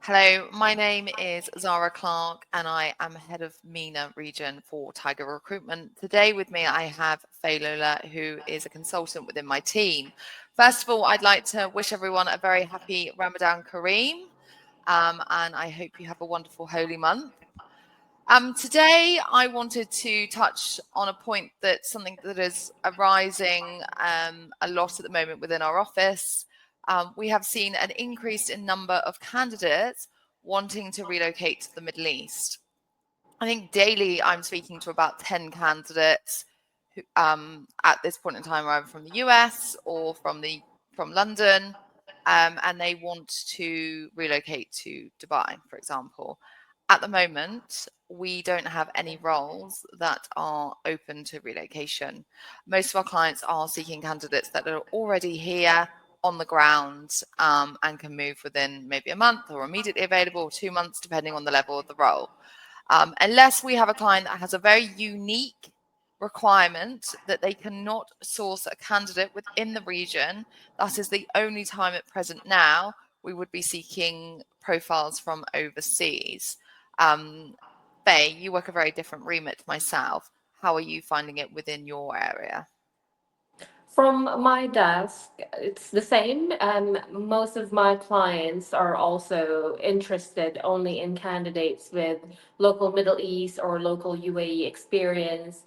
Hello, my name is Zahra Clark and I am head of MENA region for Tiger Recruitment. Today with me I have Faye Loyola, who is a consultant within my team. First of all, I'd like to wish everyone a very happy Ramadan Kareem, and I hope you have a wonderful holy month. Today I wanted to touch on a point that's something that is arising a lot at the moment within our office. We have seen an increase in number of candidates wanting to relocate to the Middle East. I think daily I'm speaking to about 10 candidates who, at this point in time, are either from the US or from London, and they want to relocate to Dubai, for example. At the moment, we don't have any roles that are open to relocation. Most of our clients are seeking candidates that are already here on the ground, and can move within maybe a month or immediately available, or 2 months, depending on the level of the role. Unless we have a client that has a very unique requirement that they cannot source a candidate within the region, that is the only time at present now we would be seeking profiles from overseas. Faye, you work a very different remit to myself. How are you finding it within your area? From my desk, it's the same. Most of my clients are also interested only in candidates with local Middle East or local UAE experience.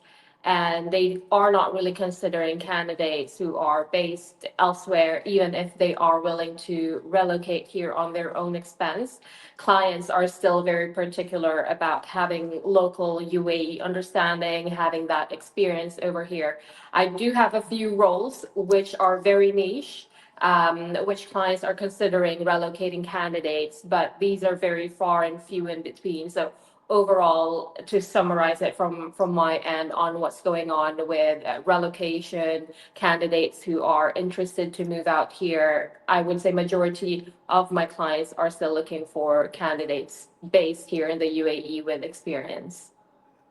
And they are not really considering candidates who are based elsewhere, even if they are willing to relocate here on their own expense. Clients are still very particular about having local UAE understanding, having that experience over here. I do have a few roles which are very niche, which clients are considering relocating candidates, but these are very far and few in between. So overall, to summarize it from my end on what's going on with relocation candidates who are interested to move out here, I would say majority of my clients are still looking for candidates based here in the UAE with experience.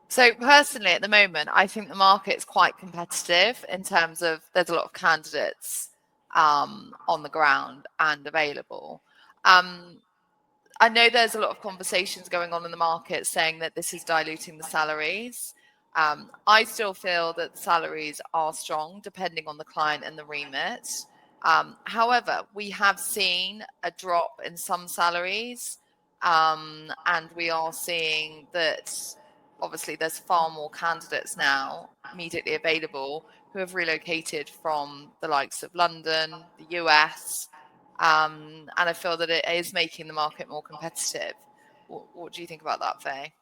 So personally, at the moment, I think the market's quite competitive in terms of there's a lot of candidates on the ground and available. Um, I know there's a lot of conversations going on in the market saying that this is diluting the salaries. I still feel that the salaries are strong depending on the client and the remit. However, we have seen a drop in some salaries, and we are seeing that obviously there's far more candidates now immediately available who have relocated from the likes of London, the US, and I feel that it is making the market more competitive. What do you think about that, Faye?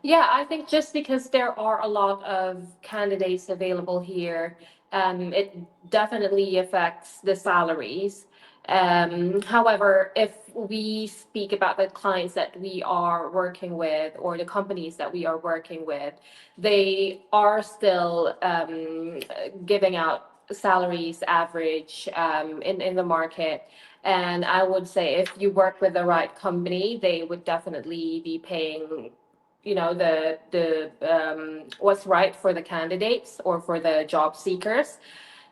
Yeah, I think just because there are a lot of candidates available here, it definitely affects the salaries. However, if we speak about the clients that we are working with or the companies that we are working with, they are still giving out salaries average in the market. And I would say if you work with the right company, they would definitely be paying the what's right for the candidates or for the job seekers.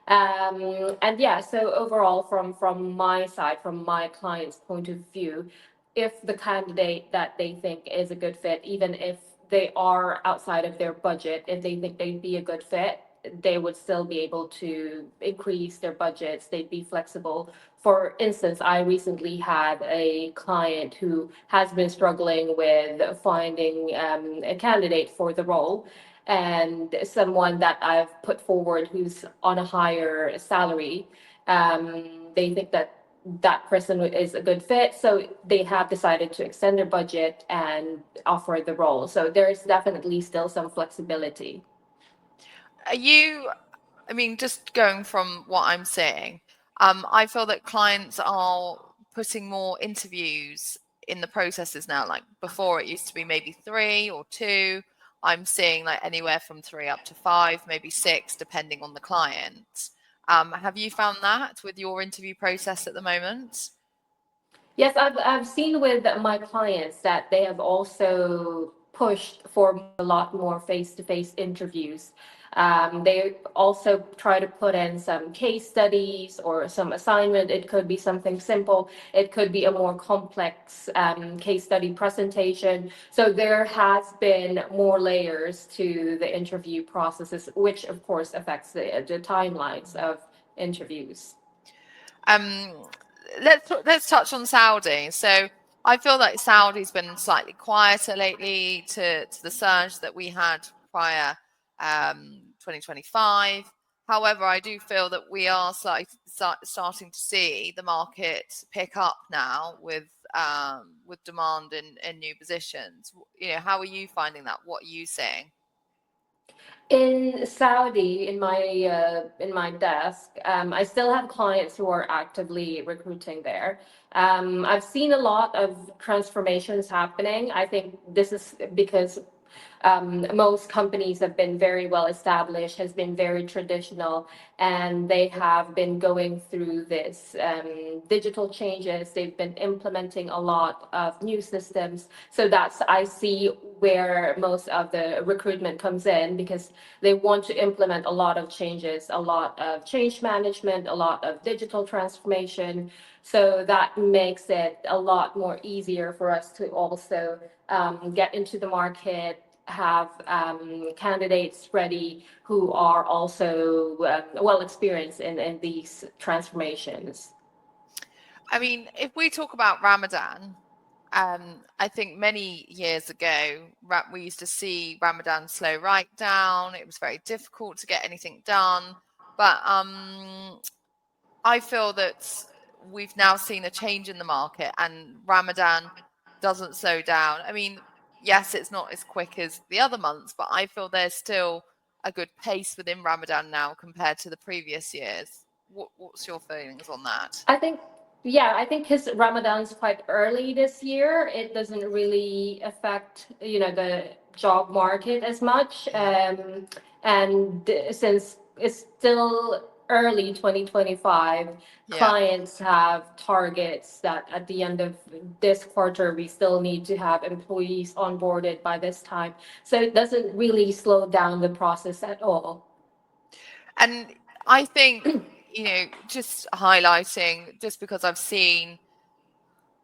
And yeah, so overall, from my side, from my client's point of view, if the candidate that they think is a good fit, even if they are outside of their budget, if they think they'd be a good fit, they would still be able to increase their budgets. They'd be flexible. For instance, I recently had a client who has been struggling with finding a candidate for the role, and someone that I've put forward who's on a higher salary. They think that that person is a good fit, so they have decided to extend their budget and offer the role. So there's definitely still some flexibility. Are you, I mean, just going from what I'm seeing, I feel that clients are putting more interviews in the processes now. Like before, it used to be maybe three or two. I'm seeing like anywhere from three up to five, maybe six, depending on the client. Have you found that with your interview process at the moment? Yes, I've seen with my clients that they have also pushed for a lot more face-to-face interviews. They also try to put in some case studies or some assignment. It could be something simple. It could be a more complex case study presentation. So there has been more layers to the interview processes, which of course affects the timelines of interviews. Um, let's touch on Saudi. So I feel like Saudi's been slightly quieter lately to the surge that we had prior 2025. However, I do feel that we are starting to see the market pick up now with demand in new positions. You know, how are you finding that? What are you seeing? In Saudi, in my desk, I still have clients who are actively recruiting there. I've seen a lot of transformations happening. I think this is because most companies have been very well established, has been very traditional, and they have been going through this digital changes. They've been implementing a lot of new systems. So that's, I see where most of the recruitment comes in, because they want to implement a lot of changes, a lot of change management, a lot of digital transformation. So that makes it a lot more easier for us to also get into the market, have candidates ready who are also well experienced in these transformations. I mean, if we talk about Ramadan, I think many years ago, we used to see Ramadan slow right down. It was very difficult to get anything done. But I feel that we've now seen a change in the market and Ramadan doesn't slow down. I mean, yes, it's not as quick as the other months, but I feel there's still a good pace within Ramadan now compared to the previous years. What's your feelings on that? I think, yeah, I think because Ramadan's quite early this year, it doesn't really affect, the job market as much. Yeah, And since it's still early 2025, yeah, clients have targets that at the end of this quarter, we still need to have employees onboarded by this time. So it doesn't really slow down the process at all. and I think just highlighting just because I've seen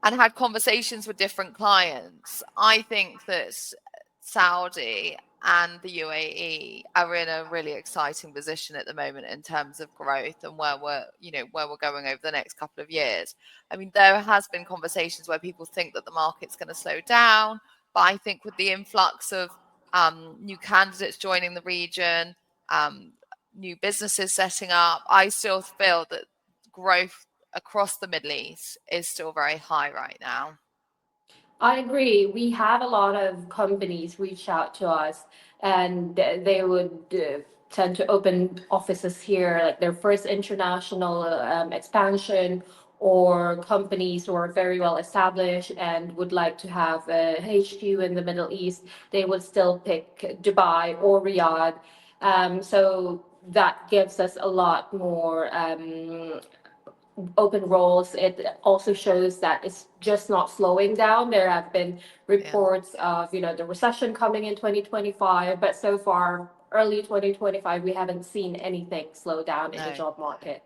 and had conversations with different clients, I think that Saudi and the UAE are in a really exciting position at the moment in terms of growth and where we're going over the next couple of years. I mean, there has been conversations where people think that the market's going to slow down, but I think with the influx of new candidates joining the region, um, new businesses setting up, I still feel that growth across the Middle East is still very high right now. I agree. We had a lot of companies reach out to us, and they would tend to open offices here, like their first international expansion, or companies who are very well established and would like to have a HQ in the Middle East. They would still pick Dubai or Riyadh. So that gives us a lot more open roles. It also shows that it's just not slowing down. There have been Yeah, reports of, the recession coming in 2025, but so far, early 2025, we haven't seen anything slow down in the no. job market.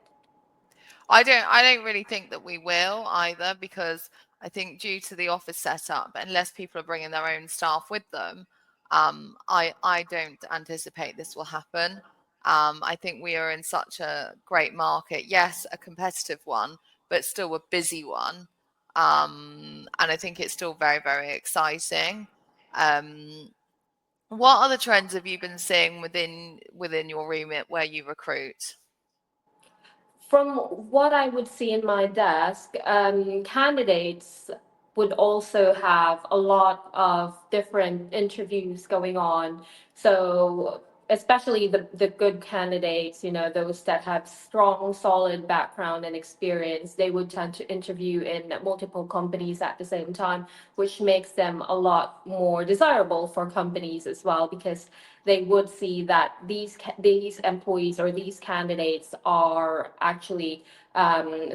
I don't really think that we will either because I think due to the office setup, unless people are bringing their own staff with them, I don't anticipate this will happen. I think we are in such a great market. Yes, a competitive one, but still a busy one. And I think it's still very, very exciting. Um, what other trends have you been seeing within your remit where you recruit? From what I would see in my desk, candidates would also have a lot of different interviews going on. So, especially the good candidates, those that have strong, solid background and experience, they would tend to interview in multiple companies at the same time, which makes them a lot more desirable for companies as well, because they would see that these employees or these candidates are actually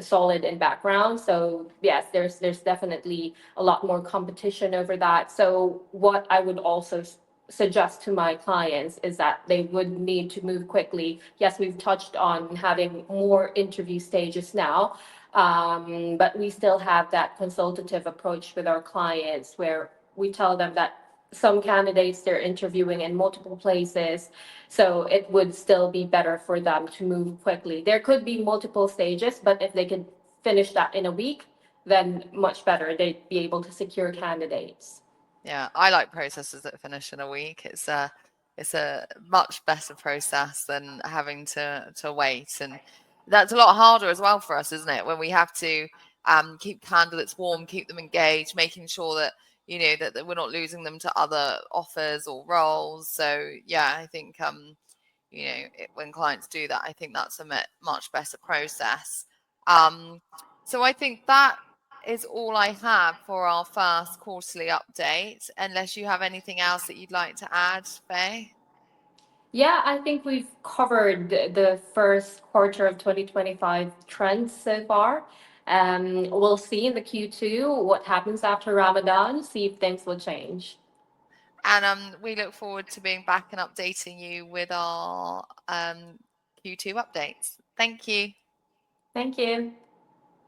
solid in background. So yes, there's definitely a lot more competition over that. So what I would also suggest to my clients is that they would need to move quickly. Yes, we've touched on having more interview stages now, but we still have that consultative approach with our clients where we tell them that some candidates they're interviewing in multiple places, so it would still be better for them to move quickly. There could be multiple stages, but if they could finish that in a week, then much better. They'd be able to secure candidates. Yeah, I like processes that finish in a week. It's a much better process than having to wait, and that's a lot harder as well for us, isn't it? When we have to keep candidates warm, keep them engaged, making sure that that we're not losing them to other offers or roles. So yeah, I think when clients do that, I think that's a much better process. Um, so I think that is all I have for our first quarterly update, unless you have anything else that you'd like to add, Faye. Yeah, I think we've covered the first quarter of 2025 trends so far. We'll see in the Q2 what happens after Ramadan, see if things will change. And we look forward to being back and updating you with our Q2 updates. Thank you. Thank you.